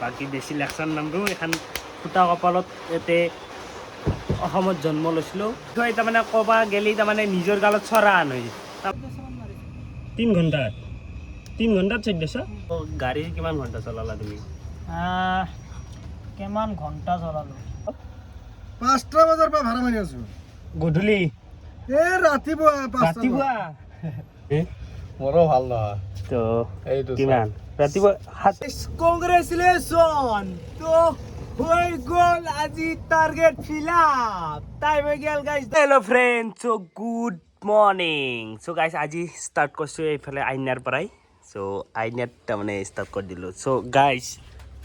বাকী বেছি লেকচাৰ নামৰো এখন ফুটা কপালত ইয়াতে অসমত জন্ম লৈছিলোঁ তো এতিয়া মানে ক'বা গেলি তাৰমানে নিজৰ গালত চৰা আন হৈ 3 ঘণ্টাত 1400 গাড়ী কিমান ঘণ্টা চলালা তুমি কিমান ঘণ্টা চলালো 5টা বজাৰ পৰা ভাড়া মাৰি আছো গধূলি ৰাতিপুৱা মোৰো ভাল নহয় তো কিমান ৰাতিপুৱা কংগ্ৰেচুলেশ্যন তো হৈ গ'ল আজি টাৰ্গেট ফিল আপ টাইম হৈ গ'ল গাইজ হেল্ল' ফ্ৰেণ্ড চ' গুড মৰ্ণিং চ' গাইজ আজি ষ্টাৰ্ট কৰিছোঁ এইফালে আইনাৰ পৰাই চ' আইনাত তাৰমানে ষ্টাৰ্ট কৰি দিলোঁ চ' গাইজ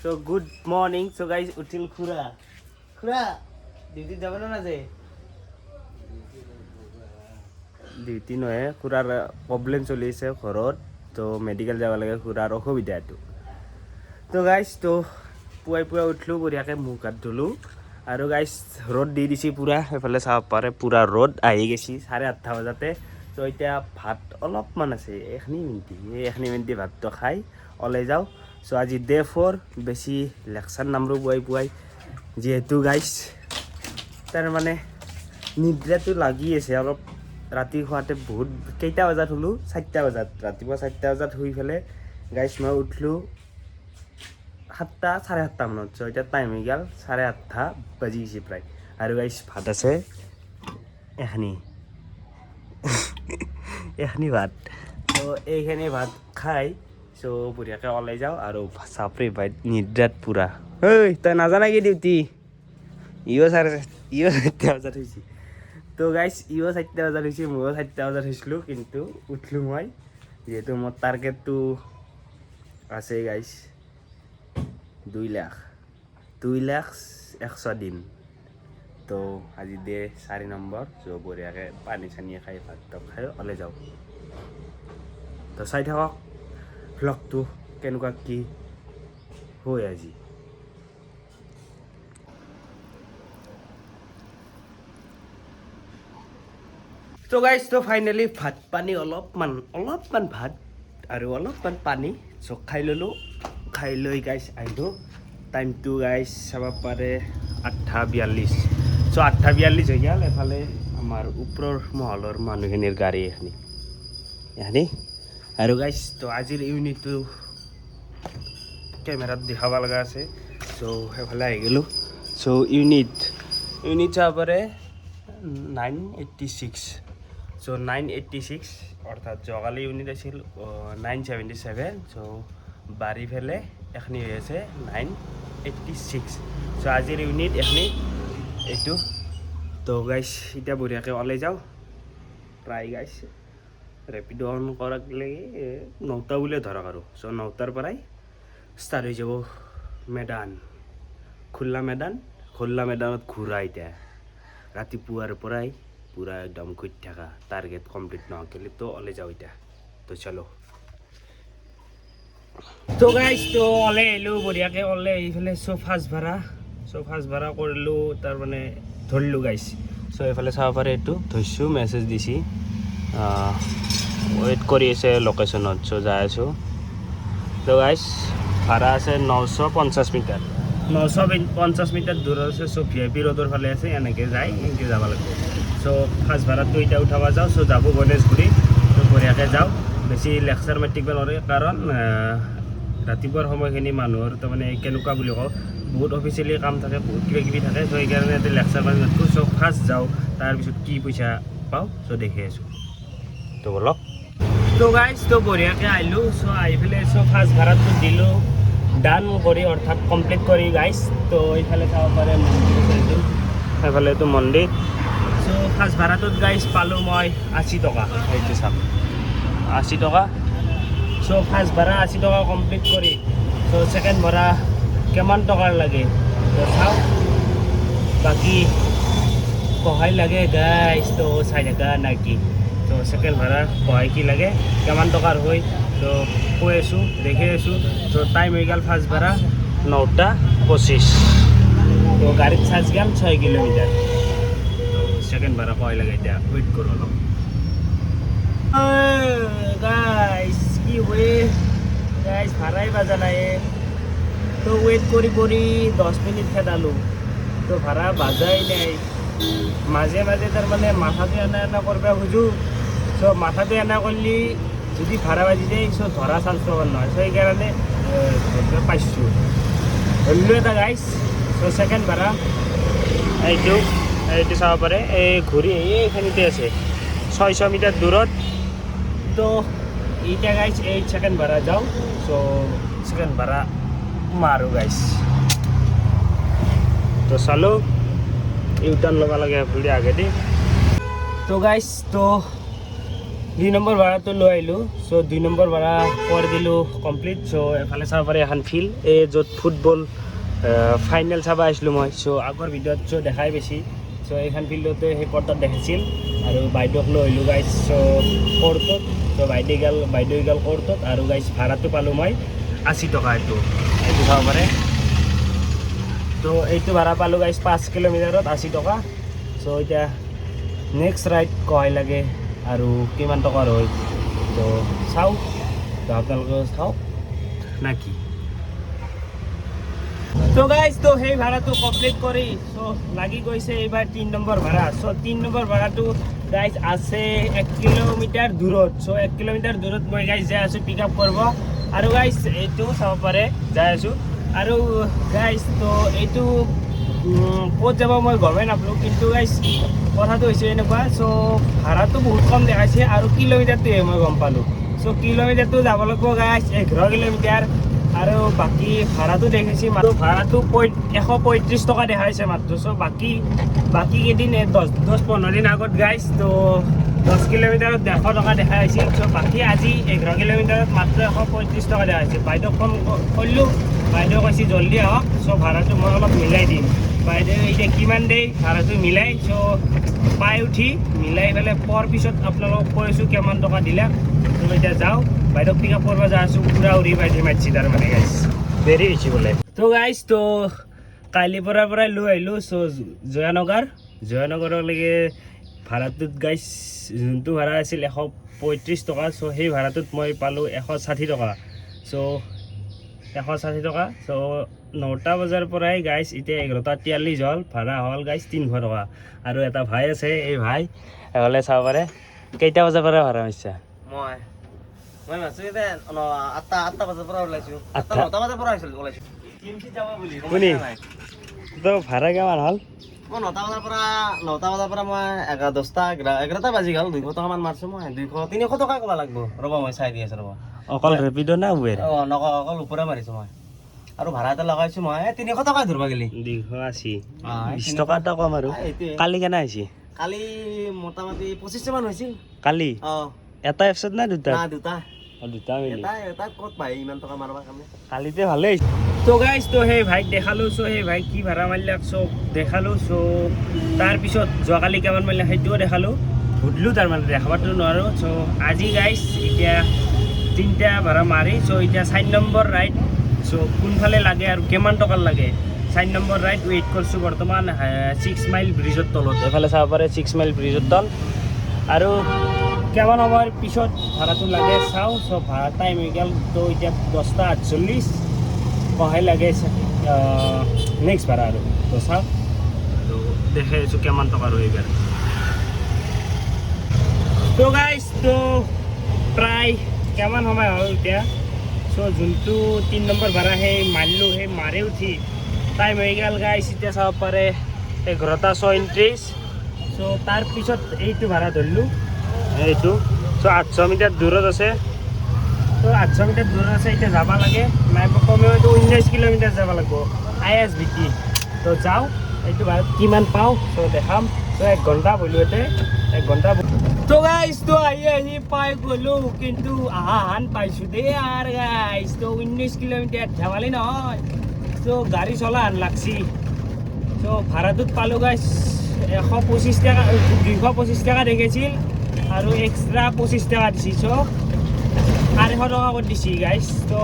চ' গুড মৰ্ণিং চ' গাইজ উঠিল খুৰা ডিউটিত যাব না নাযায় ডিউটি নহয় খুৰাৰ প্ৰব্লেম চলি আছে ঘৰত তো মেডিকেল যাব লাগে খুৰাৰ অসুবিধা এইটো তো গাইজ তো পুৱাই উঠিলোঁ বঢ়িয়াকৈ মুখ হাত ধুলোঁ আৰু গাইজ ৰ'দ দি দিছে পূৰা এইফালে চাব পাৰে পূৰা ৰ'দ আহি গৈছে 8:30 বজাতে তো এতিয়া ভাত অলপমান আছে এইখিনি মিনিট ভাতটো খাই ওলাই যাওঁ চ' আজি ডে 4 বেছি লেকচাৰ নামৰো পুৱাই যিহেতু গাইজ তাৰমানে নিদ্ৰাটো লাগি আছে অলপ ৰাতি শুৱাতে বহুত কেইটা বজাত শুলোঁ 4টা বজাত ৰাতিপুৱা 4টা বজাত শুই পেলাই গাইজ মই উঠিলোঁ 7টা 7:30 মানত চ' এতিয়া টাইম হৈ গ'ল 8:30 বাজি গৈছে প্ৰায় আৰু গাইজ ভাত আছে এখনি ভাত ত' এইখিনি ভাত খাই চ' বঢ়িয়াকৈ ওলাই যাওঁ আৰু চাপৰি ভাই নিদ্ৰাত পূৰা ঐ তই নাজানা কি ডিউটি ইও 4টা বজাত হৈছে তো গাইজ ইও 4টা বজাত হৈছে ময়ো 4টা বজাত হৈছিলোঁ কিন্তু উঠিলোঁ মই যিহেতু মোৰ টাৰ্গেটটো আছে গাইজ 2,00,100 দিন তো আজি ডে 4 নম্বৰ চ' বঢ়িয়াকৈ পানী চানী খাই ভাত খাই ওলাই যাওঁ তো চাই থাকক ভ্লগটো কেনেকুৱা কি হয় আজি তো গাইজ তো ফাইনেলি ভাত পানী অলপমান ভাত আৰু অলপমান পানী চ' খাই ল'লোঁ খাই লৈ গাইজ আহিলোঁ টাইমটো গাইজ চাব পাৰে 8:42 চ' 8:42 হৈ গ'ল এফালে আমাৰ ওপৰৰ মহলৰ মানুহখিনিৰ গাড়ী এখনি আৰু গাইজ তো আজিৰ ইউনিটটো কেমেৰাত দেখাব লগা আছে চ' সেইফালে আহি গ'লোঁ চ' ইউনিট চাব পাৰে 986 চ' 986 অৰ্থাৎ যোৱাকালি ইউনিট আছিল 977 চ' বাঢ়ি ফেলে এখনি হৈ আছে 986 চ' আজিৰ ইউনিট এখনি এইটো তো গাইজ এতিয়া বঢ়িয়াকৈ ওলাই যাওঁ প্ৰায় গাইজ ৰেপিড' অন কৰাক লাগি 9টা বুলিয়ে ধৰক আৰু চ' 9টাৰ পৰাই ষ্টাৰ্ট হৈ যাব খোলা মেদানত ঘূৰা এতিয়া ৰাতিপুৱাৰ পৰাই পূৰা একদম ঘূৰি থকা টাৰ্গেট কমপ্লিট নহ'লে তো ওলাই যাওঁ এতিয়া তো চলো তো গাইজ তো ওলাই আহিলোঁ বঢ়িয়াকৈ ওলাই আহি পেলাই চ' ফাৰ্ষ্ট ভাড়া কৰিলোঁ তাৰমানে ধৰিলোঁ গাইজ চ' এইফালে চাব পাৰে এইটো ধৰিছোঁ মেছেজ দিছি ৱেইট কৰি আছে লোকেশ্যনত চ' যাই আছোঁ তো গাইজ ভাড়া আছে 950 মিটাৰ 950 মিটাৰ দূৰত আছে চ' VIP ৰোডৰ ফালে আছে এনেকৈ যাব লাগিব চ' ফাৰ্ষ্ট ভাড়াটো এতিয়া উঠাব যাওঁ চ' যাব গণেশগুৰি ত' বঢ়িয়াকৈ যাওঁ বেছি লেকচাৰ মাৰি থাকিব নোৱাৰে কাৰণ ৰাতিপুৱাৰ সময়খিনি মানুহৰ তাৰমানে কেনেকুৱা বুলি কওঁ বহুত অফিচিয়েলি কাম থাকে বহুত কিবাকিবি থাকে চ' সেইকাৰণে ইয়াতে লেকচাৰ মাৰি নাথাকোঁ চ' ফাৰ্ষ্ট যাওঁ তাৰপিছত কি পইচা পাওঁ চ' দেখি আছোঁ তো বলক তো গাইজ তো বঢ়িয়াকৈ আহিলোঁ চ' আহি পেলাই চ' ফাৰ্ষ্ট ভাড়াটো দিলোঁ ডান কৰি অৰ্থাৎ কমপ্লিট কৰি গাইজ তো এইফালে চাব পাৰে মন্দিৰ সেইফালে এইটো মন্দিৰ চ' ফাৰ্ষ্ট ভাড়াটোত গাইজ পালোঁ মই 80 টকা সেইটো চাওক 80 টকা চ' ফাৰ্ষ্ট ভাড়া 80 টকা কমপ্লিট কৰি চ' ছেকেণ্ড ভাড়া কিমান টকাৰ লাগে তো চাওক বাকী সহায় লাগে গাইজ তো চাই থাকা নাকি তো ছেকেণ্ড ভাড়া সহায় কি লাগে কিমান টকাৰ হয় তো কৈ আছোঁ দেখি আছোঁ তো টাইম হৈ গ'ল ফাৰ্ষ্ট ভাড়া 9:25 তো গাড়ীত চাৰ্জ গ'ল 6 কিলোমিটাৰ তো ছেকেণ্ড ভাড়া সহায় লাগে এতিয়া ৱেইট কৰোঁ অলপ গাইজ কি হয় গাইজ ভাড়াই বাজা নাই তো ওয়েট করি করি 10 মিনিট খেদালো তো ভাড়া বাজাই নাই মাঝে মাঝে তার মানে মাথাতে এনা করবা খুঁজো সো মাথাতে এনা করলি যদি ভাড়া বাজি যায় সো ধরা চান্স পাবার নহয় সো সেইকাৰণে ধৰিব পাইছোঁ ধৰিলোঁ এটা গাইছ সো সেকেন্ড ভাড়া এইটো চাব পাৰে এই ঘূৰি এইখিনিতে আছে 600 মিটাৰ দূৰত তো এইটা গাইছ এই সেকেন্ড ভাড়া যাওঁ সো সেকেন্ড ভাড়া মাৰো গাইছ তো চালো ইউটাৰ্ণ ল'ব লাগে ভুলি আগেদি তো গাইছ তো 2 নম্বৰ ভাড়াটো লৈ আহিলোঁ চ' 2 নম্বৰ ভাড়া কৰি দিলোঁ কমপ্লিট চ' এফালে চাব পাৰে এখন ফিল্ড এই য'ত ফুটবল ফাইনেল চাব আহিছিলোঁ মই চ' আগৰ ভিডিঅ'ত চ' দেখাই বেছি চ' এইখন ফিল্ডতে সেই পৰ্টত দেখাইছিল আৰু বাইদেউক লৈ আহিলোঁ গাইছ চ' কৰ্টত চ' বাইদেউগাল কৰ্টত আৰু গাইছ ভাড়াটো পালোঁ মই 80 টকা এইটো চাব পাৰে তো এইটো ভাড়া পালোঁ গাইছ 5 কিলোমিটাৰত 80 টকা চ' এতিয়া নেক্সট ৰাইড কয় লাগে আৰু কিমান টকাৰ হয় তো চাওঁ তো আপোনালোকে চাওক না কি তো গাইজ তো সেই ভাড়াটো কমপ্লিট কৰি চ' লাগি গৈছে এইবাৰ 3 নম্বৰ ভাড়া চ' 3 নম্বৰ ভাড়াটো গাইজ আছে 1 কিলোমিটাৰ দূৰত চ' 1 কিলোমিটাৰ দূৰত মই গাইজ যাই আছোঁ পিক আপ কৰিব আৰু গাইজ এইটো চাব পাৰে যাই আছোঁ আৰু গাইজ তো এইটো ক'ত যাব মই গমেই নাপালোঁ কিন্তু গাইজ কথাটো হৈছে এনেকুৱা চ' ভাড়াটো বহুত কম দেখাইছে আৰু কিলোমিটাৰটোহে মই গম পালোঁ চ' কিলোমিটাৰটো যাব লাগিব গাইজ 11 কিলোমিটাৰ আৰু বাকী ভাড়াটো দেখাইছে মাত্ৰ ভাড়াটো 135 টকা দেখাইছে মাত্ৰ চ' বাকী কেইদিন 10-15 দিন আগত গাইজ তো 10 কিলোমিটাৰত 100 টকা দেখাইছিল চ' বাকী আজি 11 কিলোমিটাৰত মাত্ৰ 135 টকা দেখাইছে বাইদেউক ফোন কৰিলোঁ বাইদেউ কৈছে জল্দি আহক চ' ভাড়াটো মই অলপ মিলাই দিম বাইদেউ এতিয়া কিমান দেই ভাড়াটো মিলাই চ' পাই উঠি মিলাই পেলাই পোৱাৰ পিছত আপোনালোকক কৈ আছোঁ কিমান টকা দিলে তো এতিয়া যাওঁ বাইদেউক পিক আপ কৰিব যাই আছোঁ পূৰা উৰি বাইদেউ মাতিছে তাৰমানে গাইছ দেৰি হৈছে বোলে তো গাইছ তো কালিৰ পৰাই লৈ আহিলোঁ চ' জয়ানগৰলৈকে ভাড়াটোত গাইছ যোনটো ভাড়া আছিল 135 টকা চ' সেই ভাড়াটোত মই পালোঁ 160 টকা চ' 160 টকা চ' 9টা বজাৰ পৰাই গাইছ এতিয়া 11:43 হ'ল ভাড়া হ'ল গাইছ 300 টকা আৰু এটা ভাই আছে এই ভাই হ'লে চাব পাৰে কেইটা বজাৰ পৰা ভাড়া হৈছে মই ভাবছোঁ এতিয়া 8টা বজাৰ পৰা ওলাইছোঁ 9টা বজাৰ পৰা ওলাইছোঁ কিমচি যাব বুলি কোনি তো ভাড়া কিমান হ'ল মই 9টা বজাৰ পৰা মই 11টা বাজি গ'ল 200 টকামান মাৰিছোঁ মই 300 টকা ক'ব লাগিব ৰ'ব মই চাই দি আছোঁ ৰ'ব অকল ৰেপিড' না উবেৰ নকওঁ অকল ওপৰে মাৰিছোঁ মই আৰু ভাড়া এটা লগাইছোঁ মই 300 টকা ধৰিব গ'লি 280 20 টকা এটা কম আৰু কালি কেনে হৈছে কালি মোটামুটি 25 মান হৈছিল কালি এটা এপছত না দুটা দুটা দুটা মিলি এটা ক'ত পায় ইমান টকা মাৰিবৰ কাৰণে কালিতে ভালেই হৈছে তো গাইছ তো সেই ভাইক দেখালোঁ চ' সেই ভাইক কি ভাড়া মাৰিলে চব দেখালোঁ চ' তাৰপিছত যোৱাকালি কিমান মাৰিলে সেইটোও দেখালোঁ সুধিলোঁ তাৰমানে দেখাবতো নোৱাৰোঁ চ' আজি গাইছ এতিয়া 3টা ভাড়া মাৰি চ' এতিয়া 4 নম্বৰ ৰাইড চ' কোনফালে লাগে আৰু কিমান টকাৰ লাগে 4 নম্বৰ ৰাইড ৱেইট কৰিছোঁ বৰ্তমান 6 মাইল ব্ৰিজৰ তলত এফালে চাব পাৰে 6 মাইল ব্ৰিজৰ তল আৰু কিমান সময়ৰ পিছত ভাড়াটো লাগে চাওঁ চ' ভাড়া টাইম হৈ গ'ল তো এতিয়া 10:48 কহে লাগে নেক্সট ভাড়া আৰু তো চাওঁ তো দেখাই আছোঁ কিমান টকা ৰৈ গ'ল তো গাইছ তো প্ৰায় কিমান সময় হ'ল এতিয়া চ' যোনটো 3 নম্বৰ ভাড়া সেই মাৰিলোঁ সেই মাৰি উঠি টাইম হৈ গ'ল গাইছ এতিয়া চাব পাৰে 11:34 চ' তাৰপিছত এইটো ভাড়া ধৰিলোঁ এইটো চ' 800 মিটাৰ দূৰত আছে তো 800 মিটাৰ দূৰত আছে এতিয়া যাব লাগে নাই কমেওতো 19 কিলোমিটাৰ যাব লাগিব ISBT তো যাওঁ এইটো ভাড়াত কিমান পাওঁ চ' দেখাম চ' 1 ঘণ্টা বহিলোঁ ইয়াতে 1 ঘণ্টা তো গাইছ তো আহি পাই গ'লোঁ কিন্তু আহান পাইছোঁ দেই আৰু গাইছ তো 19 কিলোমিটাৰ ধেমালি নহয় চ' গাড়ী চলা হান লাগছি চ' ভাড়াটোত পালোঁ গাইছ 125 টকা 225 টকা দেখাইছিল আৰু এক্সট্ৰা 25 টকা দিছি চ' 800 টকা কৰি দিছি গাইছ তো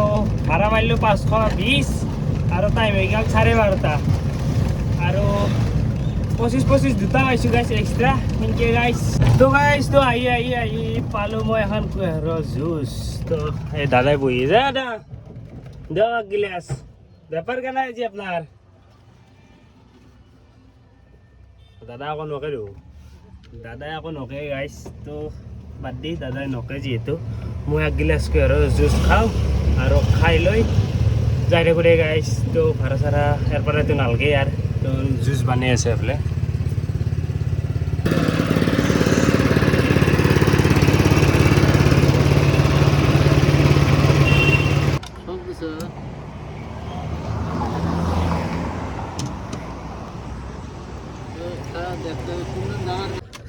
ভাড়া মাৰিলোঁ 520 আৰু টাইম হৈ গ'ল 12:30 আৰু 25 দুটা পাইছোঁ গাইছ এক্সট্ৰা সেনেকৈ গাইছ তো গাইছ তো আহি পালোঁ মই এখন কুঁহিয়াৰৰ জুচ তো এই দাদাই বহি যায় দাদা দিয়ক গিলাচ ব্যাপাৰ কেন জি আপনাৰ দাদা আকৌ নকে ৰো দাদাই আকৌ নকে গাইছ তো বাদ দি দাদাই নকে যিহেতু মই এক গিলাচকৈ আৰু জুচ খাওঁ আৰু খাই লৈ যাই থাকোঁ দে গাইছ তো ভাড়া চাড়া ইয়াৰ পৰাতো নালগে ইয়াৰ তো জুচ বানাই আছে এইফালে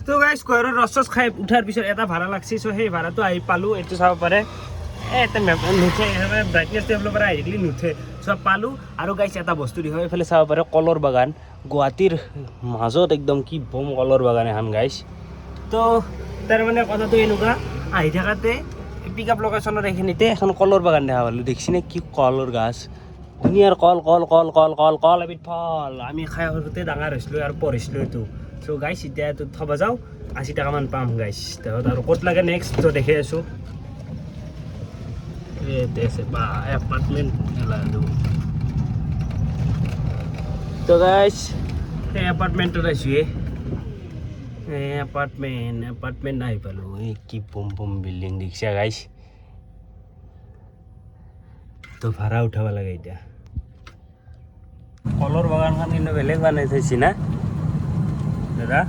তো গাইজ কয়ৰৰ ৰস খাই উঠাৰ পিছত এটা ভাড়া লাগছি চ' সেই ভাড়াটো আহি পালোঁ এইটো চাব পাৰে এটা নুঠে ব্ৰাইটনেছ টেবলৰ পৰা আহি থাকিলে নুঠে চ' পালোঁ আৰু গাইজ এটা বস্তু দি হয় এইফালে চাব পাৰে কলৰ বাগান গুৱাহাটীৰ মাজত একদম কি বম কলৰ বাগান এখন গাইজ তো তাৰমানে কথাটো এনেকুৱা আহি থাকাতে পিক আপ লোকেশ্যনৰ এইখিনিতে এখন কলৰ বাগান দেখা পালোঁ দেখিছেনে কি কলৰ গাছ ধুনীয়াৰ কল কল কল কল কল কল এবিধ ফল আমি খাই সৰুতে ডাঙৰ হৈছিলোঁ আৰু পঢ়িছিলোঁ এইটো চ' গাইছ এতিয়া এইটো থ'ব যাওঁ 80 টকামান পাম গাইছ তাৰপিছত আৰু ক'ত লাগে নেক্সট তো দেখি আছোঁ আছে বা এপাৰ্টমেণ্ট তো গাইছ এই এপাৰ্টমেণ্টত আছোঁ এপাৰ্টমেণ্ট আহি পালোঁ এই কি বম বম বিল্ডিং দেখিছে গাইছ তো ভাড়া উঠাব লাগে এতিয়া কলৰ বাগানখন কিন্তু বেলেগ বনাই থৈছি না দাদা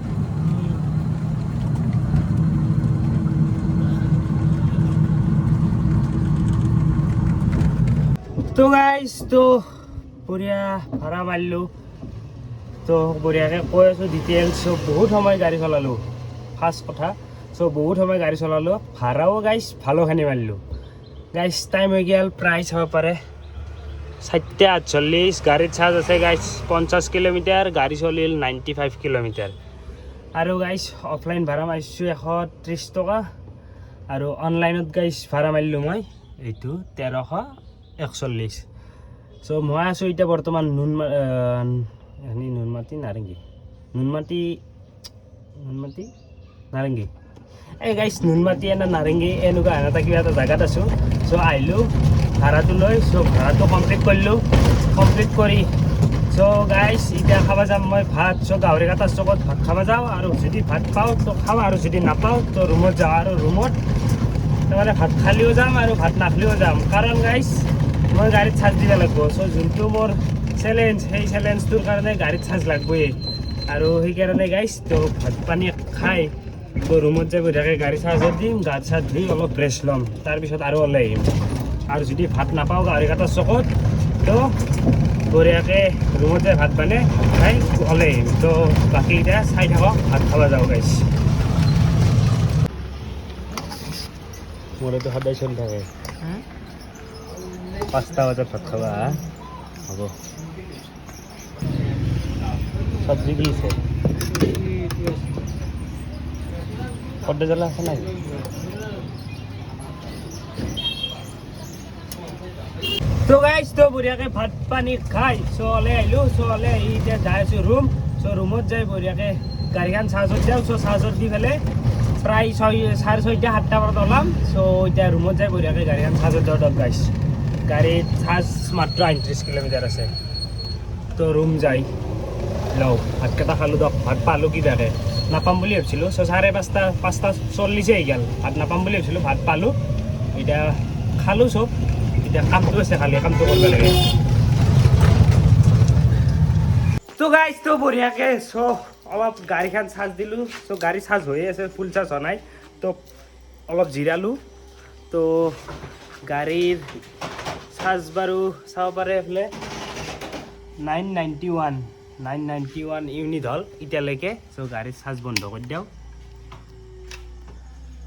তো গাইজ তো বঢ়িয়া ভাড়া মাৰিলোঁ তো বঢ়িয়াকৈ কৈ আছোঁ ডিটেইলছ চ' বহুত সময় গাড়ী চলালোঁ ফাৰ্ষ্ট কথা চ' বহুত সময় গাড়ী চলালোঁ ভাড়াও গাইজ ভালোখিনি মাৰিলোঁ গাইজ টাইম হৈ গ'ল প্ৰায় চাব পাৰে 4:48 গাড়ীত চাৰ্জ আছে গাইজ 50 কিলোমিটাৰ গাড়ী চলিল 95 কিলোমিটাৰ আৰু গাইজ অফলাইন ভাড়া মাৰিছোঁ 130 টকা আৰু অনলাইনত গাইজ ভাড়া মাৰিলোঁ মই এইটো 1341 চ' মই আছোঁ এতিয়া বৰ্তমান নুনমাটি নাৰেংগী এই গাইজ নুনমাটি এনে নাৰেংগী এনেকুৱা এটা কিবা এটা জেগাত আছোঁ চ' আহিলোঁ ভাড়াটো লৈ চ' ভাড়াটো কমপ্লিট কৰিলোঁ কমপ্লিট কৰি চ' গাইজ এতিয়া খাব যাম মই ভাত চ' গাহৰি কাটাৰ চকত ভাত খাব যাওঁ আৰু যদি ভাত পাওঁ তো খাওঁ আৰু যদি নাপাওঁ তো ৰুমত যাওঁ আৰু ৰুমত তাৰমানে ভাত খালিও যাম আৰু ভাত নাখালিও যাম কাৰণ গাইজ মই গাড়ীত চাৰ্জ দিব লাগিব চ' যোনটো মোৰ চেলেঞ্জ সেই চেলেঞ্জটোৰ কাৰণে গাড়ীত চাৰ্জ লাগবই আৰু সেইকাৰণে গাইজ তো ভাত পানী খাই তো ৰুমত যাই বঢ়িয়াকৈ গাড়ী চাৰ্জত দিম গা চা ধুই অলপ ৰেষ্ট ল'ম তাৰপিছত আৰু ওলাই আহিম আৰু যদি ভাত নাপাওঁ গাহৰি কাটাৰ চকত তো বঢ়িয়াকৈ ৰুমত যাই ভাত বানে খাই ওলাই আহিম তো বাকীকেইটা চাই থাকক ভাত খাব যাওঁ গাইজ মোৰ এইটো সদায় চলি থাকে 5টা বজাত ভাত খাবা হ'ব চব্জি কি আছে কদ্দা জ্বলা আছে নাই তো গাইজ তো বঢ়িয়াকৈ ভাত পানী খাই চ' ওলাই আহিলোঁ চ' ওলাই আহি এতিয়া যাই আছোঁ ৰুম চ' ৰুমত যাই বঢ়িয়াকৈ গাড়ীখন চাৰ্জত যাওঁ চ' চাৰ্জত দি পেলাই প্ৰায় 6:30 7টা বজাত ওলাম চ' এতিয়া ৰুমত যাই বঢ়িয়াকৈ গাড়ীখন চাৰ্জত যাওঁ দক গাইছ গাড়ীত চাৰ্জ মাত্ৰ 38 কিলোমিটাৰ আছে তো ৰুম যাই লওঁ ভাতকেইটা খালোঁ দক ভাত পালোঁ কিবাকৈ নাপাম বুলি ভাবিছিলোঁ চ' 5:40 আহি গ'ল ভাত নাপাম বুলি ভাবিছিলোঁ ভাত পালোঁ এতিয়া খালোঁ চব এতিয়া কামটো আছে খালি কামটো কৰিব লাগে তো গাইজ তো বঢ়িয়াকৈ চ' অলপ গাড়ীখন চাৰ্জ দিলোঁ চ' গাড়ী চাৰ্জ হৈয়ে আছে ফুল চাৰ্জ হোৱা নাই তো অলপ জিৰালোঁ তো গাড়ীৰ চাৰ্জ বাৰু চাব পাৰে এইফালে 991 ইউনিট হ'ল এতিয়ালৈকে চ' গাড়ীৰ চাৰ্জ বন্ধ কৰি দিওঁ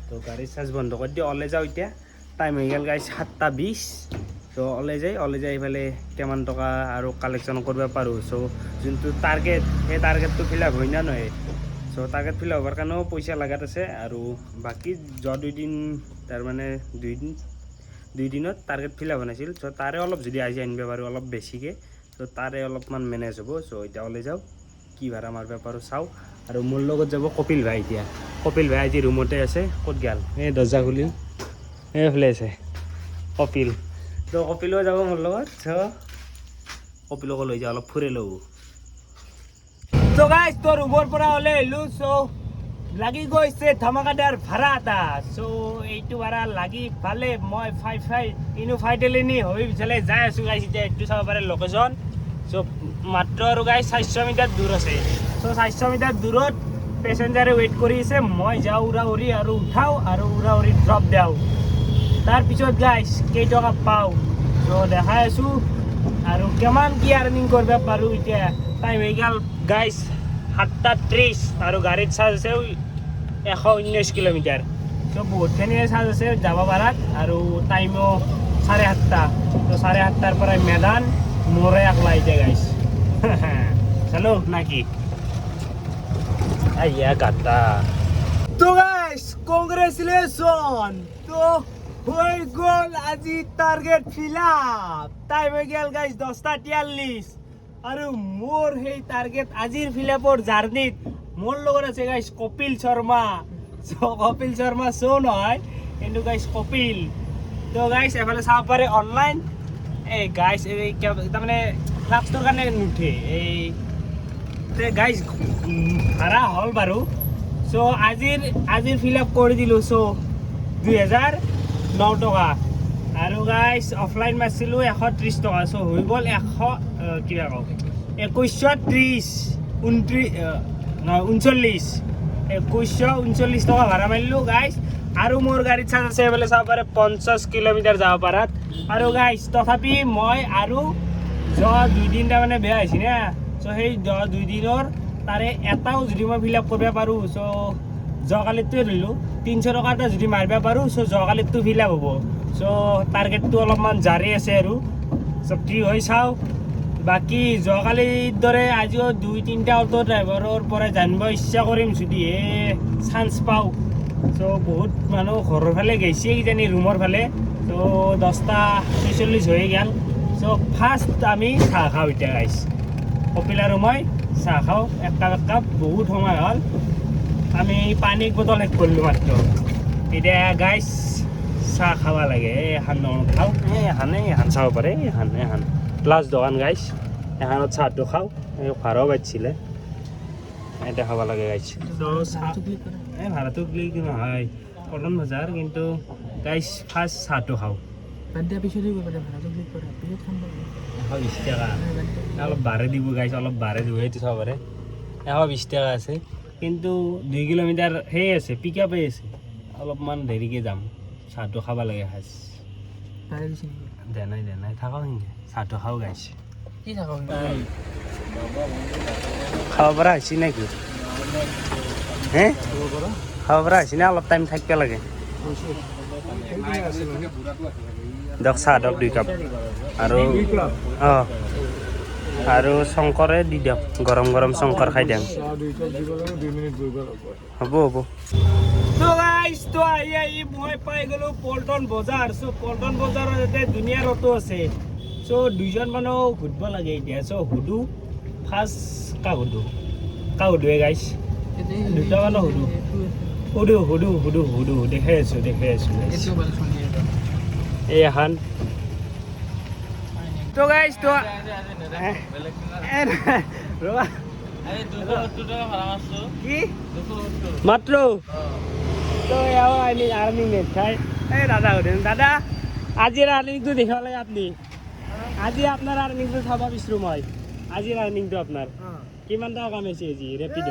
তো গাড়ীৰ চাৰ্জ বন্ধ কৰি দিওঁ ওলাই যাওঁ এতিয়া টাইম হৈ গ'ল গাইজ 7:20 তো ওলাই যাই এইফালে কিমান টকা আৰু কালেকশ্যন কৰিব পাৰোঁ চ' যোনটো টাৰ্গেট সেই টাৰ্গেটটো ফিল আপ হয় না নহয় চ' টাৰ্গেট ফিল আপ হোৱাৰ কাৰণেও পইচা লাগাত আছে আৰু বাকী যোৱা 2 দিন তাৰমানে 2 দিনত টাৰ্গেট ফিল আপ হোৱা নাছিল চ' তাৰে অলপ যদি আজি আনিব পাৰোঁ অলপ বেছিকৈ চ' তাৰে অলপমান মেনেজ হ'ব চ' এতিয়া ওলাই যাওঁ কি ভাড়া মাৰিব পাৰোঁ চাওঁ আৰু মোৰ লগত যাব কপিল ভাই এতিয়া কপিল ভাই আজি ৰুমতে আছে ক'ত গ'ল এই দৰ্জা খুলি এইফালে আছে কপিল তো কপিলো যাব মোৰ লগত চ' কপিলকো লৈ যাওঁ অলপ ফুৰি লওঁ তো গাইজ তোৰ ৰুমৰ পৰা ওলাই আহিলোঁ চ' লাগি গৈছে ধামাকাদাৰ ভাড়া এটা চ' এইটো ভাড়া লাগি পালে মই ফাইটেলিনি হৈ পেলাই যাই আছোঁ গাইজ এতিয়া এইটো চাব পাৰে লোকেশ্যন চ' মাত্ৰ আৰু গাইজ 400 মিটাৰ দূৰ আছে চ' 400 মিটাৰ দূৰত পেচেঞ্জাৰে ৱেইট কৰি আছে মই যাওঁ উৰা উৰি আৰু উঠাওঁ আৰু উৰা উৰি ড্ৰপ দিওঁ তাৰপিছত গাইজ কেইটকা পাওঁ চ' দেখাই আছোঁ আৰু কিমান কি আৰ্নিং কৰিব পাৰোঁ এতিয়া টাইম হৈ গ'ল গাইজ 7:30 আৰু গাড়ীত চাৰ্জ আছে 119 কিলোমিটাৰ চ' বহুতখিনি চাৰ্জ আছে যাব পাৰাত আৰু টাইমো 7:30 তো 7:30 পৰা মেদান মোৰে একলা এতিয়া গাইজ চলো নাকি আইয়া গাতা তো গাইজ কংগ্ৰেচুলেশ্যন তো হৈ গ'ল আজি টাৰ্গেট ফিল আপ টাইম হৈ গ'ল গাইজ 10:43 আৰু মোৰ সেই টাৰ্গেট আজিৰ ফিল আপৰ জাৰ্ণিত মোৰ লগত আছে গাইজ কপিল শৰ্মা কপিল শৰ্মা শ্ব' নহয় কিন্তু গাইজ কপিল তো গাইজ এফালে চাব পাৰে অনলাইন এই গাইজ এই তাৰমানে ফ্লাক্সটোৰ কাৰণে নুঠে এই গাইজ ভাড়া হ'ল বাৰু চ' আজিৰ ফিল আপ কৰি দিলোঁ চ' 2009 টকা আৰু গাইজ অফলাইন মাৰিছিলোঁ 130 টকা চ' হৈ গ'ল 2139 টকা ভাড়া মাৰিলোঁ গাইজ আৰু মোৰ গাড়ীত চাৰ্জ আছে এইফালে চাব পাৰে 50 কিলোমিটাৰ যাব পাৰাত আৰু গাইজ তথাপি মই আৰু যোৱা 2 দিন তাৰমানে বেয়া হৈছে না চ' সেই 2 দিনৰ তাৰে এটাও যদি মই ফিল আপ কৰিব পাৰোঁ চ' যোৱাকালিতোৱে ধৰিলোঁ 300 টকা এটা যদি মাৰিব পাৰোঁ চ' যোৱাকালিতো ফিল আপ হ'ব চ' টাৰ্গেটটো অলপমান জাৰি আছে আৰু চ' কি হৈ চাওঁ বাকী যোৱাকালিৰ দৰে আজিও 2-3টা অটো ড্ৰাইভাৰৰ পৰা জানিব ইচ্ছা কৰিম যদিহে চান্স পাওঁ চ' বহুত মানুহ ঘৰৰ ফালে গৈছে কিজানি ৰুমৰ ফালে চ' 10:46 হৈ গ'ল চ' ফাৰ্ষ্ট আমি চাহ খাওঁ এতিয়া গাইছ কপিল আৰু মই চাহ খাওঁ এক কাপ বহুত সময় হ'ল আমি পানীৰ বটল শেষ কৰিলোঁ মাত্ৰ এতিয়া গাইছ চাহ খাব লাগে এখন খাওঁ এখন চাব পাৰে এখন প্লাছ দোকান গাইছ এখনত চাহটো খাওঁ এই ভাড়াও বাঢ়িছিলে এতিয়া খাব লাগে গাইছ এই ভাড়াটো ক্লিক নহয় কটন বজাৰ কিন্তু গাইছ ফাৰ্ষ্ট চাহটো খাওঁ 120 টকা অলপ বাঢ়ে দিব গাইছ অলপ বাঢ়ে দিব সেইটো চাব পাৰে 120 টকা আছে কিন্তু 2 কিলোমিটাৰ সেই আছে পিক আপেই আছে অলপমান দেৰিকৈ যাম চাহটো খাব লাগে সাজ দে নাই থাকক নেকি চাহটো খাওঁ গাইছে খাব পৰা হৈছে নেকি হে খাব পৰা হৈছে নে অলপ টাইম থাকিব লাগে দিয়ক চাহ দিয়ক 2 কাপ আৰু অঁ আৰু শংকৰে দি দিয়ক গৰম গৰম শংকৰ খাই দিয়ক হ'ব তো গাইছ তো আহি মই পাই গ'লোঁ পল্টন বজাৰ চ' পল্টন বজাৰত ইয়াতে ধুনীয়া অটো আছে চ' 2জন মানুহ ঘূৰিব লাগে এতিয়া চ' সুধোঁ ফাৰ্ষ্ট কাক সুধোঁ গাইছ 2টা মানুহ সুধোঁ দেখাই আছোঁ এই এখন তো গাইছ তো ৰবা কি মাত্ৰ তো আমি আৰ্নিং নেট খাই এই দাদা সুধেন দাদা আজিৰ আৰ্নিংটো দেখাব লাগে আপুনি আজি আপোনাৰ আৰ্নিংটো চাব বিচাৰোঁ মই আজিৰ আৰ্নিংটো আপোনাৰ কিমান টকা কামাইছে আজি ৰেপিডত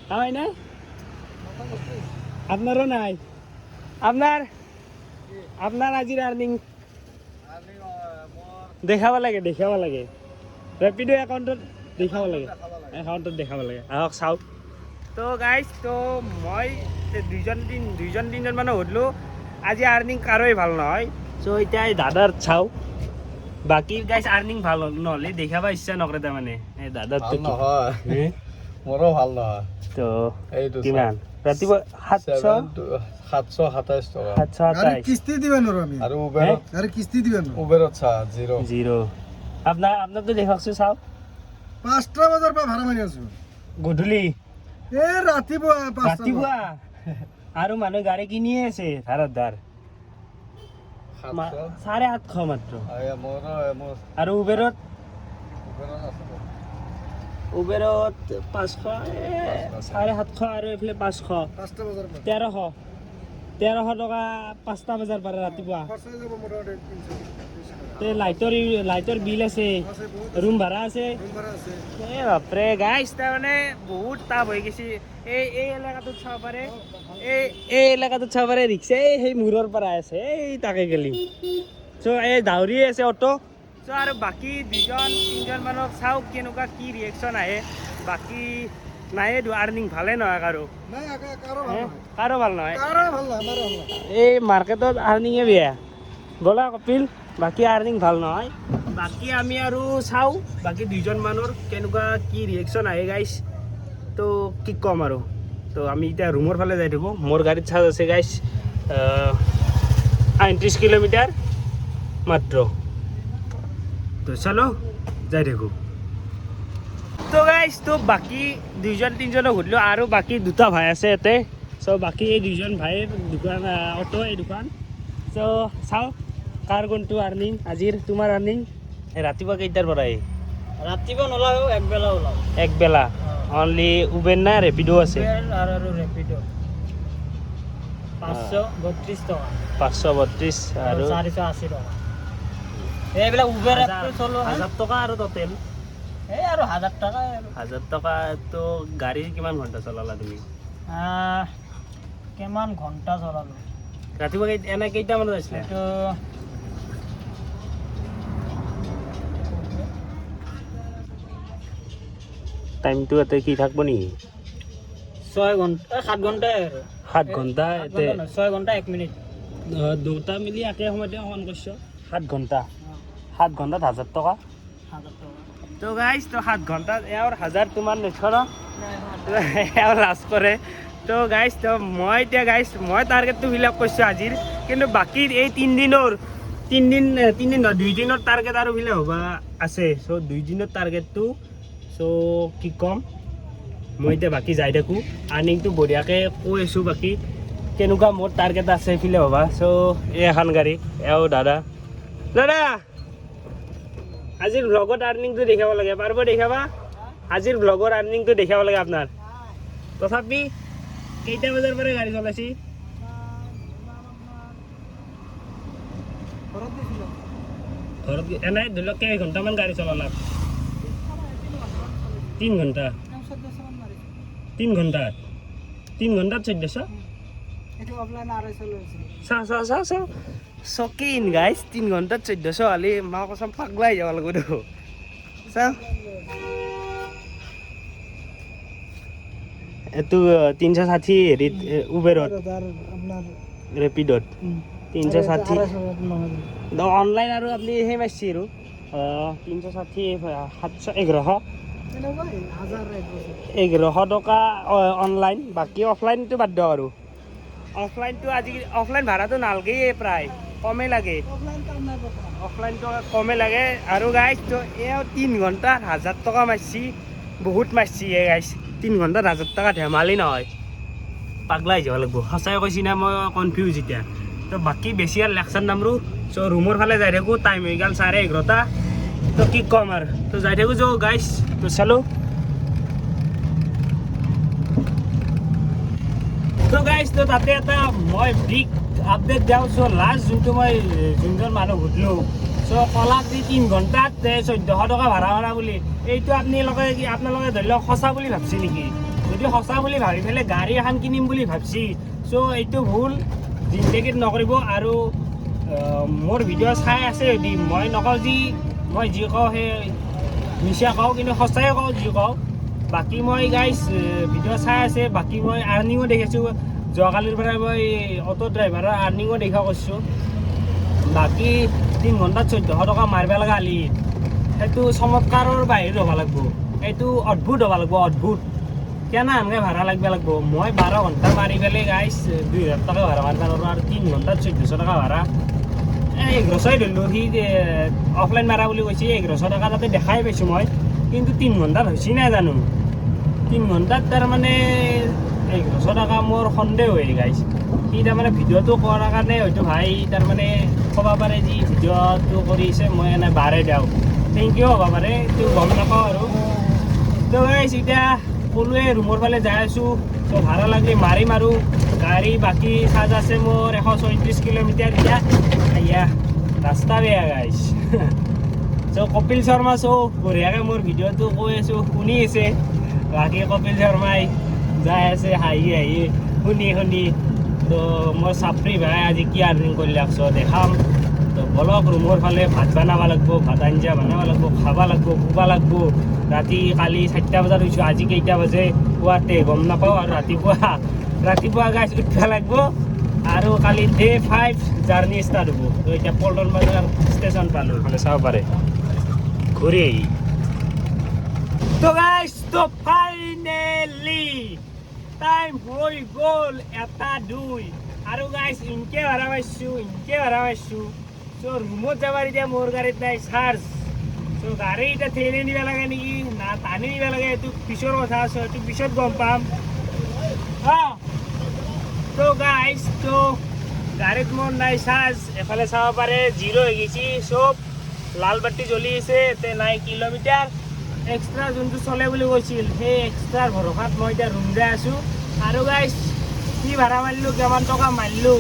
কামাই নাই আপনাৰো নাই আপনাৰ আজিৰ আৰ্নিং দেখাব লাগে ৰেপিড' একাউণ্টত দেখাব লাগে আহক চাওক তো গাইজ তো মই 2-3জন মানুহ সুধিলোঁ আজি আৰ্নিং কাৰোৱেই ভাল নহয় চ' এতিয়া দাদাৰ চাওঁ বাকী গাইজ আৰ্নিং ভাল নহ'লে দেখাব ইচ্ছা নকৰে তাৰমানে এই দাদাৰটো মোৰো ভাল নহয় তো কিমান ৰাতিপুৱা 727 টকা 727 কিস্তি দিবেন আমি আৰু কিস্তি দিবেন উবেৰত চা জিৰ' আপোনাৰতো দেখাওকচোন চাওক 5টা বজাৰ পৰা ভাড়া মাৰি আছো গধূলি ৰাতিপুৱা আৰু মানুহে গাড়ী কিনিয়ে আছে ধাৰত ধাৰ 750 মাত্ৰ আৰু উবেৰত 500 750 আৰু এইফালে 500 1300 টকা 5টা বজাৰ পৰা ৰাতিপুৱা লাইটৰ বিল আছে ৰুম ভাড়া আছে এই বাপৰে গাইছ তাৰমানে বহুত টাপ হৈ গৈছে এই এলেকাটোত চাব পাৰে এই এলেকাটোত চাব পাৰে ৰিক্সা সেই মূৰৰ পৰা আছে এই তাকে গেলি চ' এই ডাউৰি আছে অটো চ' আৰু বাকী 2-3জন মানক চাওক কেনেকুৱা কি ৰিয়েকশ্যন আহে বাকী নাইতো আৰ্নিং ভালে নহয় কাৰো ভাল নহয় এই মাৰ্কেটত আৰ্নিঙে বেয়া গলা কপিল বাকী আৰ্নিং ভাল নহয় বাকী আমি আৰু চাওঁ বাকী 2জন মানৰ কেনেকুৱা কি ৰিয়েকশ্যন আহে গাইছ তো কি ক'ম আৰু তো আমি এতিয়া ৰুমৰ ফালে যাই থাকোঁ মোৰ গাড়ীত চাৰ্জ আছে গাইছ 38 কিলোমিটাৰ মাত্ৰ তো চলো যাই থাকোঁ তো গাইছ তো বাকী 2-3জনক সুধিলোঁ আৰু বাকী 2টা ভাই আছে ইয়াতে চ' বাকী এই 2জন ভাইৰ দোকান অটো এই দোকান চ' চাওঁ কাৰ কোনটো আৰ্নিং আজিৰ তোমাৰ আৰ্নিং ৰাতিপুৱা কেইটাৰ পৰা ৰাতিপুৱা নোলাও একবেলা ওলাও একবেলা অনলি উবেৰ না ৰেপিডো আছে আৰু ৰেপিডো 532 টকা 532 আৰু 480 টকা এইবিলাক উবেৰ এপটো চলো 1000 টকা আৰু টোটেল এই আৰু 1000 টকা 1000 টকা তো গাড়ী কিমান ঘণ্টা চলালা তুমি কিমান ঘণ্টা চলালো ৰাতিপুৱা এনে কেইটামানত আছিলে এইটো টাইমটো ইয়াতে কি থাকিব নেকি 6 ঘণ্টা 7 ঘণ্টাই আৰু 7 ঘণ্টা ইয়াতে 6 ঘণ্টা 1 মিনিট দুটা মিলি একে সময়তে অন কৰিছোঁ 7 ঘণ্টা 7 ঘণ্টাত 1000 টকা তো গাইছ তো 7 ঘণ্টাত এওঁৰ 1000 তোমাৰ নেছৰ এওঁ লাজ কৰে তো গাইছ তো মই এতিয়া গাইছ মই টাৰ্গেটটো ফিল আপ কৰিছোঁ আজিৰ কিন্তু বাকী এই 3 দিনৰ 2 দিনৰ টাৰ্গেট আৰু ফিল হ'ব আছে চ' 2 দিনৰ টাৰ্গেটটো চ' কি ক'ম মই এতিয়া বাকী যাই থাকোঁ আৰ্নিংটো বঢ়িয়াকৈ কৈ আছোঁ বাকী কেনেকুৱা মোৰ টাৰ্গেট আছে ফিলে হ'বা চ' এই এখন গাড়ী এওঁ দাদা আজিৰ ব্লগত আৰ্নিংটো দেখাব লাগে পাৰিব দেখাবা আজিৰ ব্লগৰ আৰ্নিংটো দেখাব লাগে আপোনাৰ তথাপি কেইটা বজাৰ পৰা গাড়ী চলাইছি ঘৰত এনে ধৰি লওক কেই ঘণ্টামান গাড়ী চলালাক 3 ঘণ্টা 3 ঘণ্টাত 1400 চাওঁ চকিন গাইছ 3 ঘণ্টাত 1400 হ'লে মা কচম পাগলাই যাব লাগিব দেখো চাওঁ এইটো 360 হেৰিত উবেৰত ৰেপিডত 360 অনলাইন আৰু আপুনি সেই মাৰিছে আৰু 360 1100 টকা অনলাইন বাকী অফলাইনটো বাদ দিয়ক আৰু অফলাইনটো আজিকালি অফলাইন ভাড়াটো নালাগেই প্ৰায় কমেই লাগে অফলাইনটো কমেই লাগে আৰু গাইছ তো এওঁ 3 ঘণ্টাত 1000 টকা মাৰিছি বহুত মাৰিছি গাইছ 3 ঘণ্টাত 1000 টকা ধেমালি নহয় পাগলাই যাব লাগিব সঁচাই কৈছি না মই কনফিউজ এতিয়া তো বাকী বেছি আৰু লেকচাৰ নামৰো চ' ৰুমৰ ফালে যাই থাকোঁ টাইম হৈ গ'ল 11:30 তো কি ক'ম আৰু তো যাই থাকোঁ যৌ গাইছ তো চালোঁ তো গাইছ তো তাতে এটা মই বিগ আপডেট দিওঁ চ' লাষ্ট যোনটো মই যোনজন মানুহ সুধিলোঁ চ' ক'লাক যে 3 ঘণ্টাত 1400 টকা ভাড়া মাৰা বুলি এইটো আপোনালোকে ধৰি লওক সঁচা বুলি ভাবছি নেকি যদি সঁচা বুলি ভাবি পেলাই গাড়ী এখন কিনিম বুলি ভাবছি চ' এইটো ভুল জিন্দগীত নকৰিব আৰু মোৰ ভিডিঅ' চাই আছে যদি মই নকওঁ যি মই যি কওঁ সেই মিছা কওঁ কিন্তু সঁচাই কওঁ যি কওঁ বাকী মই গাইছ ভিডিঅ' চাই আছে বাকী মই আৰ্নিঙো দেখিছোঁ যোৱাকালিৰ পৰা মই অটো ড্ৰাইভাৰৰ আৰ্নিঙো দেখা কৰিছোঁ বাকী 3 ঘণ্টাত 1400 টকা মাৰিব লগা হ'লে সেইটো চমৎকাৰৰ বাহিৰ হ'ব লাগিব এইটো অদ্ভুত হ'ব লাগিব অদ্ভুত কেনে এনেকৈ ভাড়া লাগিব মই 12 ঘণ্টা মাৰি পেলাই গাইছ 2000 টকা ভাড়া মাৰিব নোৱাৰোঁ আৰু 3 ঘণ্টাত 1400 টকা ভাড়া 1100 ধৰিলোঁ সি অফলাইন মাৰা বুলি কৈছে 1100 টকা তাতে দেখাই পাইছোঁ মই কিন্তু 3 ঘণ্টাত হৈছে নাই জানো 3 ঘণ্টাত তাৰমানে 1100 টকা মোৰ সন্দেহ হৈ গাইছ সি তাৰমানে ভিডিঅ'টো কৰাৰ কাৰণে হয়তো ভাই তাৰমানে ক'ব পাৰে যি ভিডিঅ'টো কৰিছে মই এনে বাৰে দিওঁ থেংক ইউ হ'ব পাৰে এইটো গম নাপাওঁ আৰু তো গাইছ এতিয়া ক'লোৱে ৰুমৰ ফালে যাই আছোঁ তো ভাড়া লাগিলে মাৰিম আৰু গাড়ী বাকী চাৰ্জ আছে মোৰ 134 কিলোমিটাৰ এতিয়া এয়া ৰাস্তা বেয়া গাইছ চ' কপিল শৰ্মা শ্ব' বঢ়িয়াকৈ মোৰ ভিডিঅ'টো কৈ আছোঁ শুনি আছে বাকী কপিল শৰ্মাই যাই আছে হাঁহি হাঁহি শুনি তো মোৰ চাপৰি ভাই আজি কি আৰ্নিং কৰি লাগছ দেখাম তো বলক ৰুমৰ ফালে ভাত বনাব লাগিব ভাত আঞ্জা বনাব লাগিব খাব লাগিব শুব লাগিব ৰাতি কালি 4টা বজাত হৈছোঁ আজি কেইটা বাজে পুৱাতে গম নাপাওঁ আৰু ৰাতিপুৱা গাইছ উঠিব লাগিব আৰু কালি ডে 5 জাৰ্ণি ষ্টাৰ্ট হ'ব তো এতিয়া পল্টন বজাৰ ষ্টেচন পালোঁ এইফালে চাব পাৰে ঘূৰি আহি তো গাইছ তো ফাইনেলি টাইম হৈ গ'ল 1:02 আৰু গাইছ ইনকে ভাড়া পাইছোঁ চ' ৰুমত যাবাৰ এতিয়া মোৰ গাড়ীত নাই চাৰ্জ চ' গাড়ী এতিয়া ঠেলি নিব লাগে নেকি না টানি নিব লাগে এইটো পিছৰ কথা আছে এইটো পিছত গম পাম তো গাইছ তো গাড়ীত মোৰ নাই চাৰ্জ এফালে চাব পাৰে 0 হৈ গৈছে চব লাল বাতি জ্বলি আছে তে নাই কিলোমিটাৰ এক্সট্ৰা যোনটো চলে বুলি কৈছিল সেই এক্সট্ৰাৰ ভৰসাত মই এতিয়া ৰুম যাই আছোঁ আৰু গাইছ কি ভাড়া মাৰিলোঁ কিমান টকা মাৰিলোঁ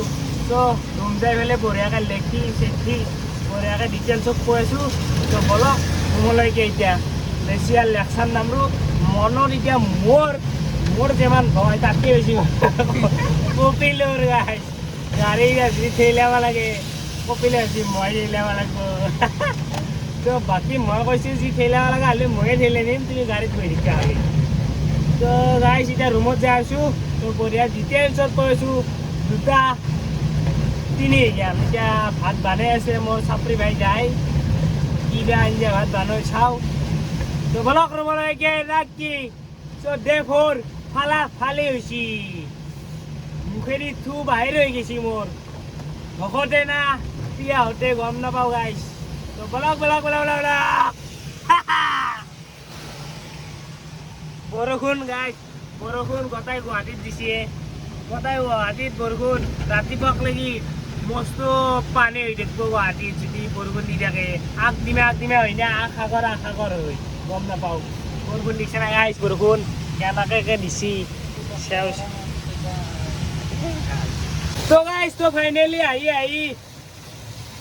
তো ৰুম যাই পেলাই বঢ়িয়াকৈ লেখি চেখি বঢ়িয়াকৈ ডিটেইলছ চব কৈ আছোঁ তো বলক ৰুমলৈকে এতিয়া বেছি আৰু লেকচাৰ নামৰো মনত এতিয়া মোৰ যিমান ভয় তাতকৈ বেছি কপিলৰ গাইছ গাড়ী আজি ঠেলাব লাগে কপিলে আজি মই ঠেলাব লাগিব তো বাকী মই কৈছোঁ যি ঠেলাব লগা হ'লে ময়ে ঠেলাই নিম তুমি গাড়ীত বহি শিকা হ'লে তো গাইছ এতিয়া ৰুমত যাই আছোঁ তো বঢ়িয়া ডিটেইলছত কৈ আছোঁ 2:03 এতিয়া ভাত বনাই আছে মোৰ চাপৰি ভাই যায় কিবা আঞ্জা ভাত বনাই চাওঁ তো বলক ৰুমলৈকে ৰাখি চ' ডে 4 ফালি হৈছি মুখেদি থু বাহিৰ হৈ গৈছে মোৰ ভকতে না পিয়া হতে গম নাপাওঁ গাইছ তো বলক বৰষুণ গাইছ বৰষুণ গোটাই গুৱাহাটীত দিছে বৰষুণ ৰাতিপুৱাক লাগি মস্ত পানী হৈ থাকিব গুৱাহাটীত যদি বৰষুণ দি থাকে আগদিমে হয় না আগ সাগৰ হয় গম নাপাওঁ বৰষুণ দিছে না গাইছ বৰষুণ কেনেকৈ দিছি তো গাইছ তো ফাইনেলি আহি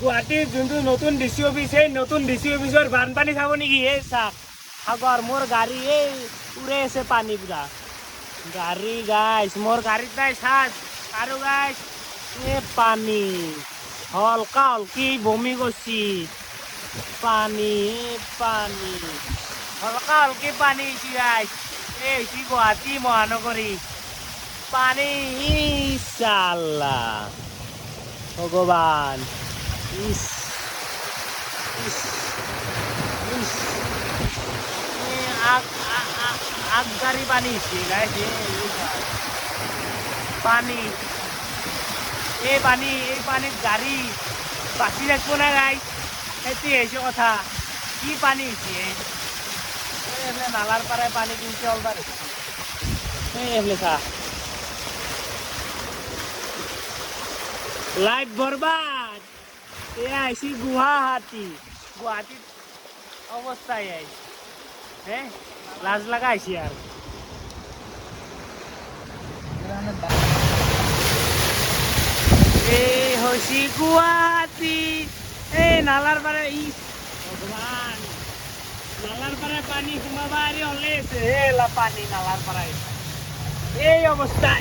গুৱাহাটীৰ যোনটো নতুন ডিচি অফিচ সেই নতুন ডিচি অফিচৰ বানপানী চাব নেকি এই চাওক সাগৰ মোৰ গাড়ী এই উৰে আছে পানী পুৰা গাড়ী গাইছ মোৰ গাড়ীত নাই চাৰ্জ আৰু গাইছ এই পানী হলকি বমি কৰিছি পানী হলকি পানী হৈছে গাইছ এই হৈছে গুৱাহাটী মহানগৰী পানী ইছাল্লা ভগৱান আগগাড়ী পানী হৈছে গাইছ এই পানীত গাড়ী বাচি থাকিব না গাইছ সেইটো হৈছে কথা কি পানী হৈছে এইফালে নালাৰ পৰাই পানী কিনছে অলবাৰ এইফালে চা লাইফ বৰবাদ এয়া আহিছে গুৱাহাটীত অৱস্থাই আহিছে হে লাজ লগা আহিছে আৰু এই হৈছে গুৱাহাটী এই নালাৰ পৰা ভগৱান নালাৰ পৰা পানী সোমাব আৰু হ'লে পানী নালাৰ পৰা এই অৱস্থা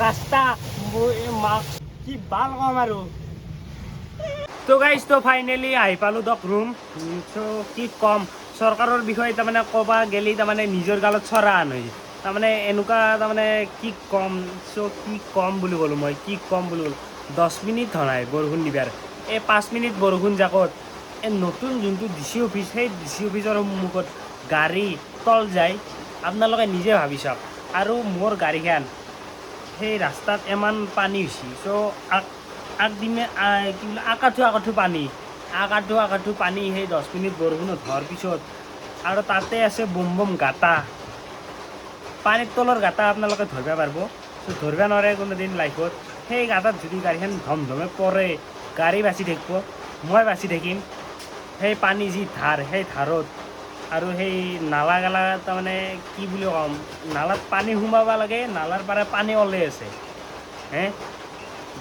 ৰাস্তা মাস্ক কি ভাল কম আৰু তো গাইছ তো ফাইনেলি আহি পালোঁ দক ৰুম চ' কি ক'ম চৰকাৰৰ বিষয়ে তাৰমানে ক'বা গেলি তাৰমানে নিজৰ গালত চৰা আনৈ তাৰমানে এনেকুৱা তাৰমানে কি ক'ম চ' কি ক'ম বুলি ক'লোঁ মই 10 মিনিট ধৰাই বৰষুণ দিবাৰ এই 5 মিনিট বৰষুণ জাকত এই নতুন যোনটো ডিচি অফিচ সেই ডিচি অফিচৰ সন্মুখত গাড়ী তল যায় আপোনালোকে নিজে ভাবি চাওক আৰু মোৰ গাড়ীখন সেই ৰাস্তাত ইমান পানী হৈছে চ' আগদিমে কি বোলে আকাঠু পানী সেই 10 মিনিট বৰষুণত হোৱাৰ পিছত আৰু তাতে আছে বম গাঁটা পানীৰ তলৰ গাঁটা আপোনালোকে ধৰিব পাৰিব চ' তো ধৰিব নোৱাৰে কোনোদিন লাইফত সেই গাঁতত যদি গাড়ীখন ধমধমে পৰে গাড়ী বাচি থাকিব মই বাচি থাকিম সেই পানী যি ধাৰ সেই ধাৰত আৰু সেই নালা গালা তাৰমানে কি বুলি ক'ম নালাত পানী সোমাব লাগে নালাৰ পৰা পানী ওলাই আছে হে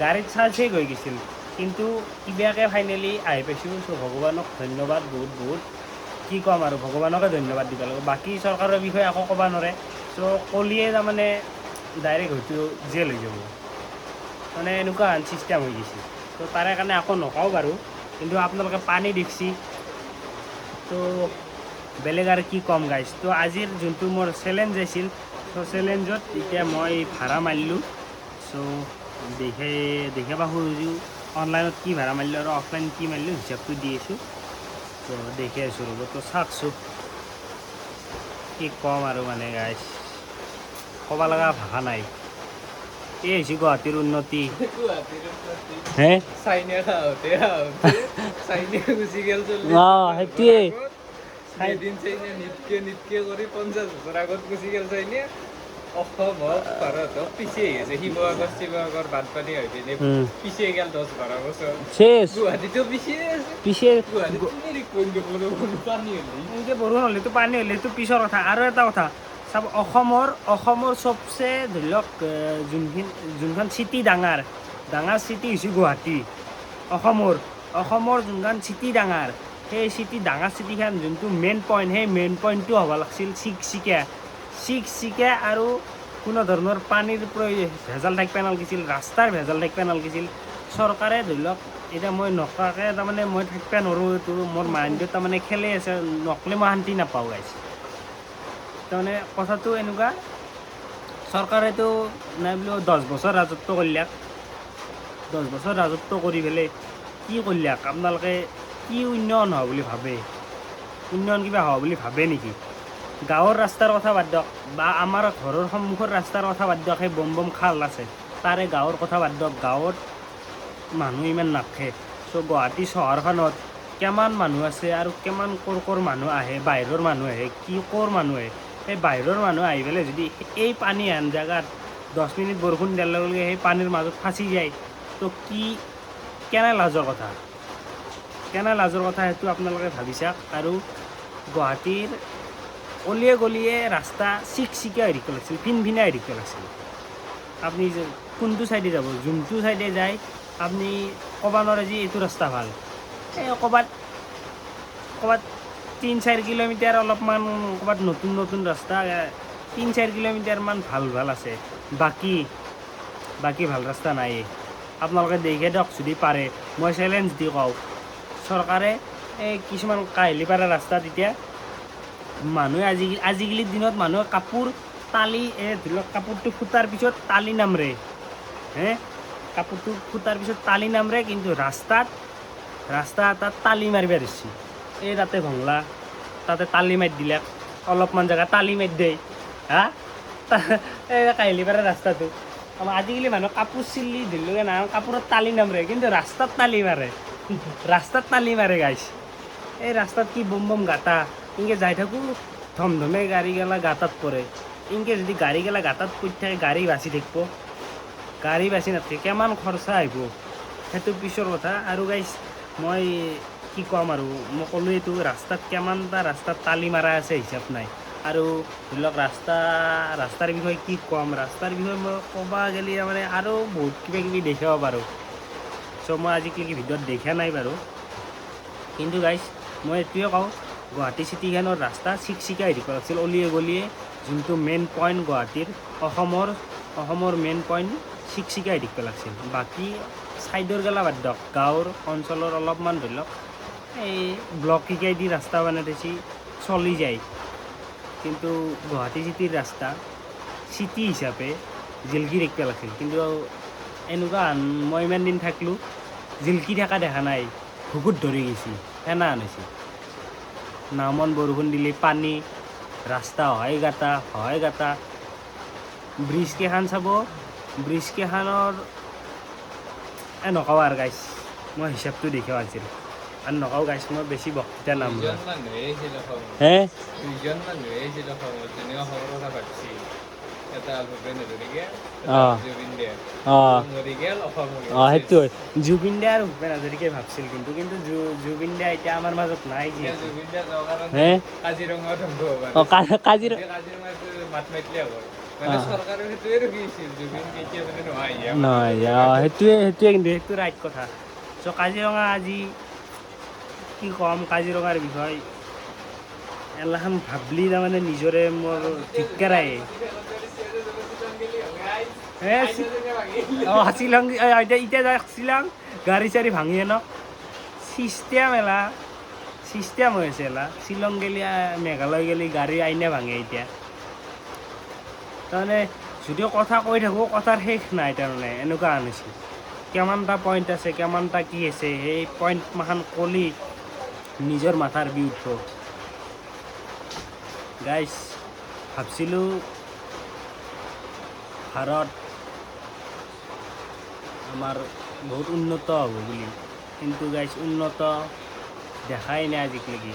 গাড়ীত চাৰ্জ শেষ হৈ গৈছিল কিন্তু কিবাকৈ ফাইনেলি আহি পাইছোঁ চ' ভগৱানক ধন্যবাদ বহুত বহুত কি ক'ম আৰু ভগৱানকে ধন্যবাদ দিব লাগিব বাকী চৰকাৰৰ বিষয়ে একো ক'ব নোৱাৰে চ' কলিয়ে তাৰমানে ডাইৰেক্ট হয়তো জেল হৈ যাব মানে এনেকুৱা চিষ্টেম হৈ গৈছে তো তাৰে কাৰণে একো নকওঁ বাৰু কিন্তু আপোনালোকে পানী দেখছি তো বেলেগ আৰু কি ক'ম গাইছ তো আজিৰ যোনটো মোৰ চেলেঞ্জ আছিল চ' চেলেঞ্জত এতিয়া মই ভাড়া মাৰিলোঁ চ' দেখে বা সুযোগ অনলাইনত কি ভাড়া মাৰিলোঁ আৰু অফলাইন কি মাৰিলোঁ হিচাপটো দি আছোঁ তো দেখি আছোঁ ৰ'ব তো চাওকচোন কি ক'ম আৰু মানে গাইছ ক'ব লগা ভাষা নাই এই হৈছে গুৱাহাটীৰ উন্নতি হে অঁ সেইটোৱে নিতকে কৰি 50 বছৰ আগত গুচি গেল চাইনে অসম হওক ভাৰত হওক পিছে আহিছে শিৱসাগৰ বানপানী হৈ পিনে পিছে গেল 10-12 বছৰ শেষ গুৱাহাটীতো পিছে গুৱাহাটীত পানী হ'লি এনেকৈ বৰষুণ হ'লেতো পানী হ'লেতো পিছৰ কথা আৰু এটা কথা চাব অসমৰ চবচে ধৰি লওক যোনখন চিটি ডাঙৰ চিটি হৈছে গুৱাহাটী অসমৰ যোনখন চিটি ডাঙৰ সেই ডাঙৰ চিটিখন যোনটো মেইন পইণ্ট সেই মেইন পইণ্টটো হ'ব লাগিছিল চিকচিকীয়া আৰু কোনো ধৰণৰ পানীৰ ভেজাল থাকিব নালাগিছিল ৰাস্তাৰ ভেজাল থাকিব নালাগিছিল চৰকাৰে ধৰি লওক এতিয়া মই নকৰাকৈ তাৰমানে মই থাকিব নোৱাৰোঁ এইটো মোৰ মাইণ্ডত তাৰমানে খেলি আছে নকলে মই শান্তি নাপাওঁ গাইছ তাৰমানে কথাটো এনেকুৱা চৰকাৰেতো নাই বোলো 10 বছৰ ৰাজত্ব কৰিলাক 10 বছৰ ৰাজত্ব কৰি পেলাই কি কৰিলাক আপোনালোকে কি উন্নয়ন হোৱা বুলি ভাবে উন্নয়ন কিবা হোৱা বুলি ভাবে নেকি গাঁৱৰ ৰাস্তাৰ কথা বাদ দিয়ক বা আমাৰ ঘৰৰ সন্মুখৰ ৰাস্তাৰ কথা বাদ দিয়ক সেই বম খাল আছে তাৰে গাঁৱৰ কথা বাদ দিয়ক গাঁৱত মানুহ ইমান নাথাকে চ' গুৱাহাটী চহৰখনত কিমান মানুহ আছে আৰু কিমান ক'ৰ মানুহ আহে বাহিৰৰ মানুহ আহে কি ক'ৰ মানুহ আহে সেই বাহিৰৰ মানুহ আহি পেলাই যদি এই পানী আন জেগাত 10 মিনিট বৰষুণ দিয়াৰ লগে লগে সেই পানীৰ মাজত ফাঁচি যায় তো কেনে লাজৰ কথা সেইটো আপোনালোকে ভাবি চাওক আৰু গুৱাহাটীৰ অলিয়ে গলিয়ে ৰাস্তা চিকচিকীয়া হৈ থাকিব লাগিছিল ভিনভিনাই হৈ থাকিব লাগিছিল আপুনি কোনটো ছাইডে যাব যোনটো ছাইডে যায় আপুনি ক'ব নোৱাৰে যে এইটো ৰাস্তা ভাল এই ক'ৰবাত 3-4 কিলোমিটাৰ অলপমান ক'ৰবাত নতুন ৰাস্তা 3-4 কিলোমিটাৰমান ভাল আছে বাকী ভাল ৰাস্তা নাই আপোনালোকে দেখে দিয়ক যদি পাৰে মই চেলেঞ্জ দি কওঁ চৰকাৰে এই কিছুমান কাহিলি পাৰা ৰাস্তাত এতিয়া মানুহে আজিকালিৰ দিনত মানুহে কাপোৰ তালি ধৰি লওক কাপোৰটো ফুটাৰ পিছত তালি নামৰে কাপোৰটো ফুটাৰ পিছত তালি নামৰে কিন্তু ৰাস্তা এটাত তালি মাৰিব ধৰিছে এই তাতে ভংলা তাতে তালি মাৰি দিলাক অলপমান জেগা তালি মাৰি দেই এই কাহিলি পাৰা ৰাস্তাটো আজিকালি মানুহ কাপোৰ চিলি ধৰিলে না কাপোৰত তালি নামৰে কিন্তু ৰাস্তাত তালি মাৰে গাইছ এই ৰাস্তাত কি বম গাঁতা এনেকৈ যাই থাকোঁ ধমধমে গাড়ী গেলা গাঁতাত পৰে এনেকৈ যদি গাড়ী গেলা গাঁতাত পৰি থাকে গাড়ী বাচি থাকিব গাড়ী বাচি নাথাকে কিমান খৰচা আহিব সেইটো পিছৰ কথা আৰু গাইছ মই কি ক'ম আৰু মই ক'লোঁ এইটো ৰাস্তাত কিমানটা ৰাস্তাত তালি মাৰা আছে হিচাপ নাই আৰু ধৰি লওক ৰাস্তাৰ বিষয়ে কি ক'ম ৰাস্তাৰ বিষয়ে মই ক'ব গ'লে মানে আৰু বহুত কিবাকিবি দেখাব পাৰোঁ চ' মই আজিলৈকে ভিডিঅ'ত দেখা নাই বাৰু কিন্তু গাইছ মই এইটোৱে কওঁ গুৱাহাটী চিটিখনৰ ৰাস্তা চিকচিকীয়া হৈ থাকিব লাগিছিল অলিয়ে গলিয়ে যোনটো মেইন পইণ্ট গুৱাহাটীৰ অসমৰ মেইন পইণ্ট চিকচিকীয়া হৈ থাকিব লাগিছিল বাকী ছাইডৰ গেলা বাদ দিয়ক গাঁৱৰ অঞ্চলৰ অলপমান ধৰি লওক এই ব্লক শিকাই দি ৰাস্তা বনাই দিছে চলি যায় কিন্তু গুৱাহাটী চিটিৰ ৰাস্তা চিটি হিচাপে জিলকি থাকিব লাগিছিল কিন্তু এনেকুৱা মই ইমান দিন থাকিলোঁ জিলকি থকা দেখা নাই ভুকুত ধৰি গৈছে ফেনা আনিছে নামন বৰষুণ দিলে পানী ৰাস্তা হয় গাঁতা ব্ৰিজ কেইখন চাব ব্ৰিজ কেইখনৰ নকওঁ আৰু গাইছ মই হিচাপটো দেখাও আছিল আৰু নকওঁ গাইছ মই বেছি বক্তৃতা নাম এটা ভূপেন হাজৰিকা অঁ জুবিন দা অঁ মৰি গেল অসম মৰি অঁ সেইটো জুবিন দা আৰু ভূপেন হাজৰিকাই ভাবছিল কিন্তু জুবিন দা এতিয়া আমাৰ মাজত নাই এতিয়া যিহেতু জুবিন দা যোৱাৰ কাৰণে হে কাজিৰঙা ধ্বংস হ'ব অঁ কাজিৰঙা কাজিৰঙাত মাত মাতিলে হ'ব মানে চৰকাৰে সেইটোৱে ৰখি আছিল জুবিন কেতিয়া মানে নহয় নহয় সেইটোৱে কিন্তু সেইটো ৰাইট কথা চ' কাজিৰঙা আজি কি ক'ম কাজিৰঙাৰ বিষয়ে এলাখান ভাবলি তাৰমানে নিজৰে মোৰ ধিক্কাৰাই অঁ শ্বিলং এতিয়া যাই শ্বিলং গাড়ী চাড়ী ভাঙি আনক চিষ্টেম হৈ আছে এলা শ্বিলং গেলি মেঘালয় গেলি গাড়ী আইনে ভাঙে এতিয়া তাৰমানে যদিও কথা কৈ থাকোঁ কথাৰ শেষ নাই তাৰমানে এনেকুৱা আনিছে কিমানটা পইণ্ট আছে কিমানটা কি আছে সেই পইণ্ট মাখান কলি নিজৰ মাথাৰ বিষ উঠব গাইজ ভাবছিলোঁ ভাৰত আমাৰ বহুত উন্নত হ'ব বুলি কিন্তু গাইজ উন্নত দেখাই নাই আজিলৈকে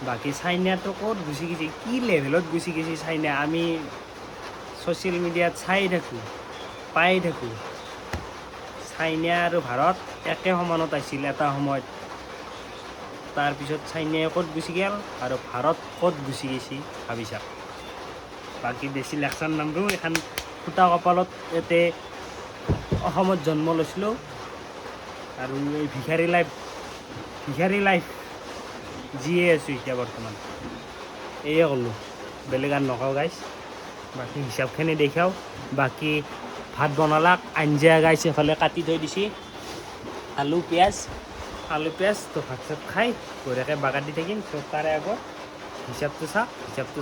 বাকী চাইনাটো ক'ত গুচি গৈছে কি লেভেলত গুচি গৈছে চাইনা আমি ছ'চিয়েল মিডিয়াত চাই থাকোঁ পাই থাকোঁ চাইনা আৰু ভাৰত একে সমানত আছিল এটা সময়ত তাৰপিছত চাইনাই ক'ত গুচি গ'ল আৰু ভাৰত ক'ত গুচি গৈছে ভাবি চাওক বাকী বেছি লেকচাৰ নামৰো এখন ফুটা কপালত ইয়াতে অসমত জন্ম লৈছিলোঁ আৰু এই ভিখাৰী লাইফ জীয়ে আছোঁ এতিয়া বৰ্তমান এয়ে ক'লোঁ বেলেগ আৰু নকওঁ গাইছ বাকী হিচাপখিনি দেখাওঁ বাকী ভাত বনালাক আঞ্জা গাইছ এফালে কাটি থৈ দিছে আলু পিঁয়াজ তো ভাত চাত খাই বঢ়িয়াকৈ বাগাৰ দি থাকিম চ' তাৰে আগত হিচাপটো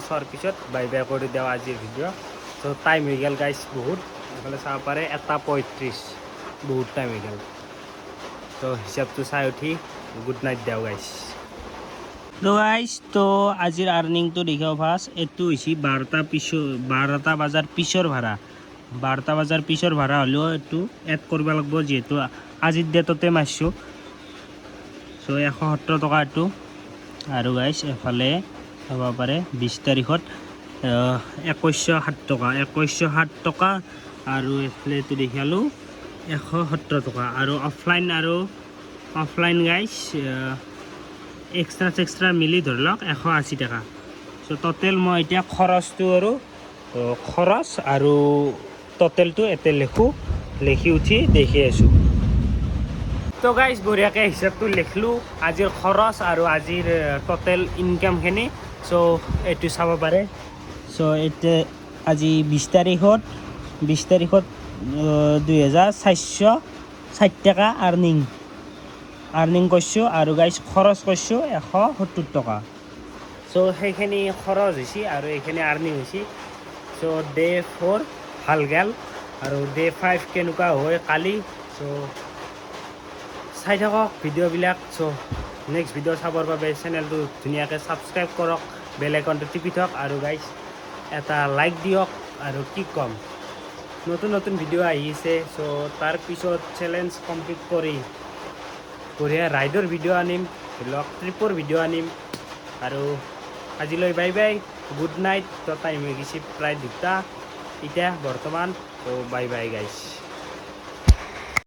চোৱাৰ পিছত বাই বাই কৰি দিওঁ আজিৰ ভিডিঅ' চ' টাইম হৈ গ'ল গাইছ বহুত এইফালে চাব পাৰে 1:35 বহুত টাইম হৈ গ'ল তো হিচাপটো চাই উঠি গুড নাইট দিওঁ গাইছ তো আজিৰ আৰ্নিংটো দেখাওঁ ফাৰ্ষ্ট এইটো হৈছে 12টা বজাৰ পিছৰ ভাড়া 12টা বজাৰ পিছৰ ভাড়া হ'লেও এইটো এড কৰিব লাগিব যিহেতু আজিৰ ডেটতে মাৰিছোঁ চ' 170 টকা এইটো আৰু গাইছ এফালে চাব পাৰে 20 তাৰিখত 2160 টকা আৰু এইফালে এইটো দেখালোঁ 170 টকা আৰু অফলাইন গাইছ এক্সট্ৰা মিলি ধৰি লওক 180 টকা চ' ট'টেল মই এতিয়া খৰচ আৰু ট'টেলটো ইয়াতে লিখি উঠি দেখি আছোঁ তো গাইজ বঢ়িয়াকৈ হিচাপটো লিখলোঁ আজিৰ খৰচ আৰু আজিৰ ট'টেল ইনকামখিনি চ' এইটো চাব পাৰে চ' এতিয়া আজি 20 তাৰিখত 2460 টকা আৰ্নিং কৰিছোঁ আৰু গাইজ খৰচ কৰিছোঁ 170 টকা চ' সেইখিনি খৰচ হৈছে আৰু এইখিনি আৰ্নিং হৈছে চ' ডে 4 ভাল গ'ল আৰু ডে 5 কেনেকুৱা হয় কালি চ' চাই থাকক ভিডিঅ'বিলাক চ' নেক্সট ভিডিঅ' চাবৰ বাবে চেনেলটো ধুনীয়াকৈ ছাবস্ক্ৰাইব কৰক বেল আইকনটো টিপি থওক আৰু গাইজ এটা লাইক দিয়ক আৰু কি ক'ম নতুন ভিডিঅ' আহিছে চ' তাৰপিছত চেলেঞ্জ কমপ্লিট কৰি বঢ়িয়া ৰাইডৰ ভিডিঅ' আনিম ধৰি লওক ট্ৰিপৰ ভিডিঅ' আনিম আৰু আজিলৈ বাই বাই গুড নাইট তো টাইম হৈ গৈছে প্ৰায় 2টা এতিয়া বৰ্তমান ত' বাই বাই গাইজ